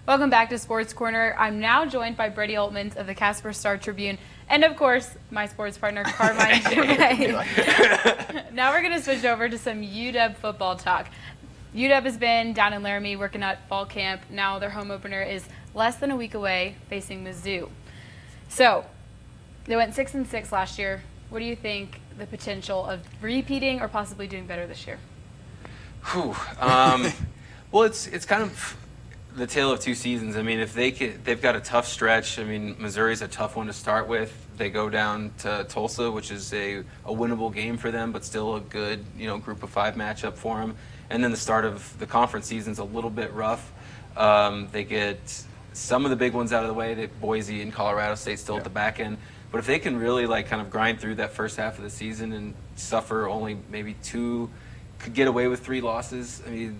Welcome back to Sports Corner. I'm now joined by Brady Oltmans of the Casper Star-Tribune, and of course, my sports partner, Carmine. Now we're going to switch over to some UW football talk. UW has been down in Laramie working at fall camp. Now their home opener is less than a week away, facing Mizzou. So, they went 6-6 last year. What do you think the potential of repeating or possibly doing better this year? Well, it's kind of the tale of two seasons. I mean, if they've got a tough stretch. I mean, Missouri's a tough one to start with. They go down to Tulsa, which is a winnable game for them, but still a good, group of 5 matchup for them. And then the start of the conference season's a little bit rough. They get some of the big ones out of the way. Boise and Colorado State still at the back end. But if they can really kind of grind through that first half of the season and suffer only maybe 2, could get away with 3 losses, I mean,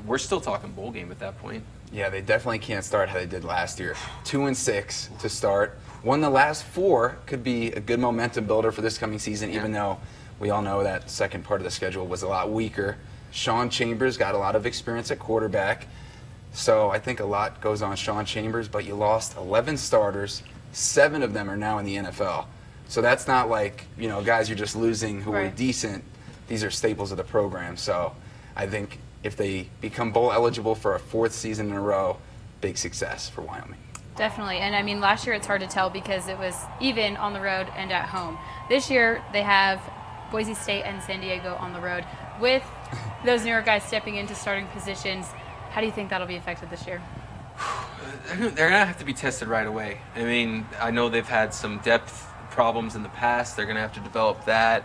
we're still talking bowl game at that point. Yeah, they definitely can't start how they did last year. 2-6 to start. Won the last 4, could be a good momentum builder for this coming season, even though we all know that second part of the schedule was a lot weaker. Sean Chambers got a lot of experience at quarterback, so I think a lot goes on Sean Chambers, but you lost 11 starters. 7 of them are now in the NFL. So that's not like, guys you're just losing who are decent. These are staples of the program. So I think if they become bowl eligible for a 4th season in a row, big success for Wyoming. Definitely. And I mean, last year it's hard to tell because it was even on the road and at home. This year they have Boise State and San Diego on the road. With those newer guys stepping into starting positions, how do you think that'll be affected this year? They're going to have to be tested right away. I mean, I know they've had some depth problems in the past. They're going to have to develop that.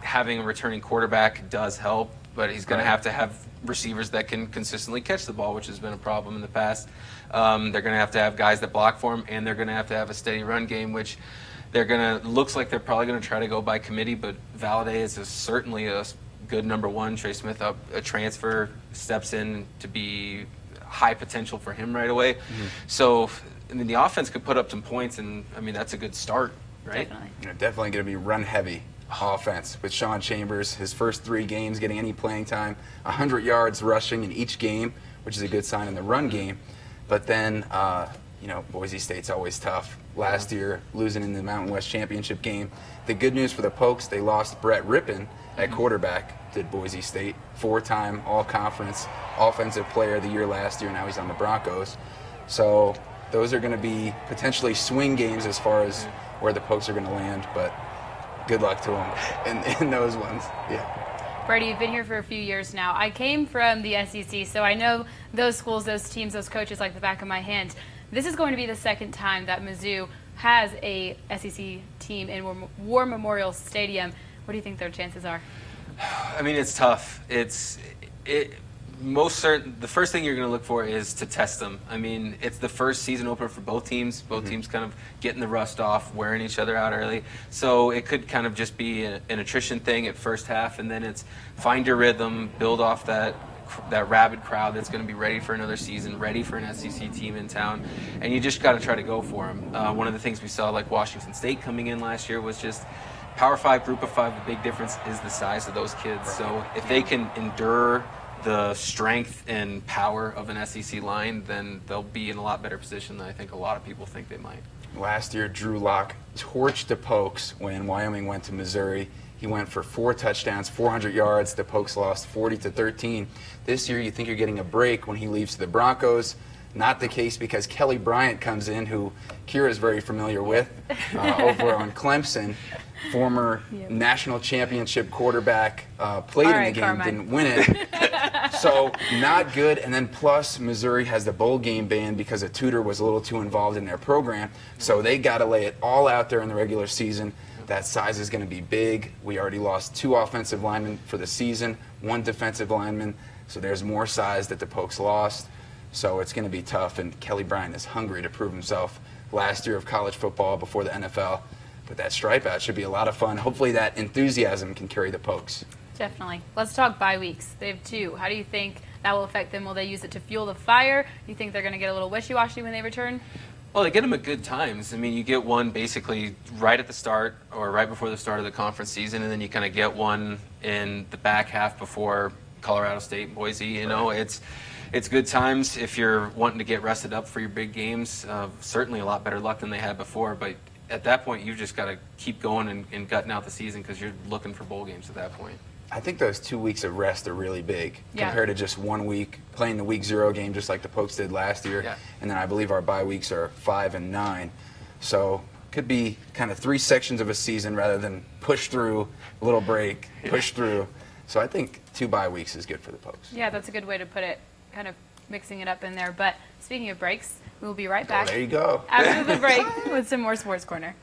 Having a returning quarterback does help, but he's going to have receivers that can consistently catch the ball, which has been a problem in the past. They're going to have guys that block for him, and they're going to have a steady run game, which looks like they're probably going to try to go by committee, but Valadez is certainly a good number 1. Trey Smith, a transfer, steps in to be high potential for him right away. So, I mean, the offense could put up some points, and I mean, that's a good start, right? Definitely going to be run-heavy offense with Sean Chambers. His first 3 games getting any playing time, 100 yards rushing in each game, which is a good sign in the run game. But then, Boise State's always tough. Last year, losing in the Mountain West Championship game. The good news for the Pokes, they lost Brett Rippon at quarterback, did Boise State. 4-time all-conference offensive player of the year last year. Now he's on the Broncos. So those are going to be potentially swing games as far as where the Pokes are going to land, but good luck to them in those ones. Yeah. Brady, you've been here for a few years now. I came from the SEC, so I know those schools, those teams, those coaches like the back of my hand. This is going to be the second time that Mizzou has a SEC team in War Memorial Stadium. What do you think their chances are? I mean, it's tough. Most certain. The first thing you're going to look for is to test them. I mean, it's the first season opener for both teams. Both teams kind of getting the rust off, wearing each other out early. So it could kind of just be an attrition thing at first half, and then it's find your rhythm, build off that rabid crowd that's going to be ready for another season, ready for an SEC team in town, and you just got to try to go for them. One of the things we saw, like Washington State coming in last year, was just Power 5, Group of 5. The big difference is the size of those kids. So if they can endure the strength and power of an SEC line, then they'll be in a lot better position than I think a lot of people think they might. Last year, Drew Lock torched the Pokes when Wyoming went to Missouri. He went for 4 touchdowns, 400 yards. The Pokes lost 40-13. This year, you think you're getting a break when he leaves to the Broncos. Not the case because Kelly Bryant comes in, who Kiera is very familiar with, over on Clemson. Former national championship quarterback, played in the game, Carmine. didn't win it. So not good. And then plus Missouri has the bowl game ban because a tutor was a little too involved in their program. So they got to lay it all out there in the regular season. That size is going to be big. We already lost 2 offensive linemen for the season, 1 defensive lineman. So there's more size that the Pokes lost. So it's going to be tough. And Kelly Bryant is hungry to prove himself. Last year of college football before the NFL. But that stripe out should be a lot of fun. Hopefully that enthusiasm can carry the Pokes. Definitely. Let's talk bye weeks. They have 2. How do you think that will affect them? Will they use it to fuel the fire? Do you think they're going to get a little wishy-washy when they return? Well, they get them at good times. I mean, you get one basically right at the start or right before the start of the conference season, and then you kind of get one in the back half before Colorado State, Boise. it's good times if you're wanting to get rested up for your big games. Certainly a lot better luck than they had before, but at that point, you've just got to keep going and gutting out the season because you're looking for bowl games at that point. I think those 2 weeks of rest are really big Yeah. compared to just 1 week playing the week 0 game just like the Pokes did last year. Yeah. And then I believe our bye weeks are 5 and 9. So could be kind of 3 sections of a season rather than push through, a little break, push through. So I think 2 bye weeks is good for the Pokes. Yeah, that's a good way to put it, kind of mixing it up in there. But speaking of breaks, we will be right back There you go. after the break with some more Sports Corner.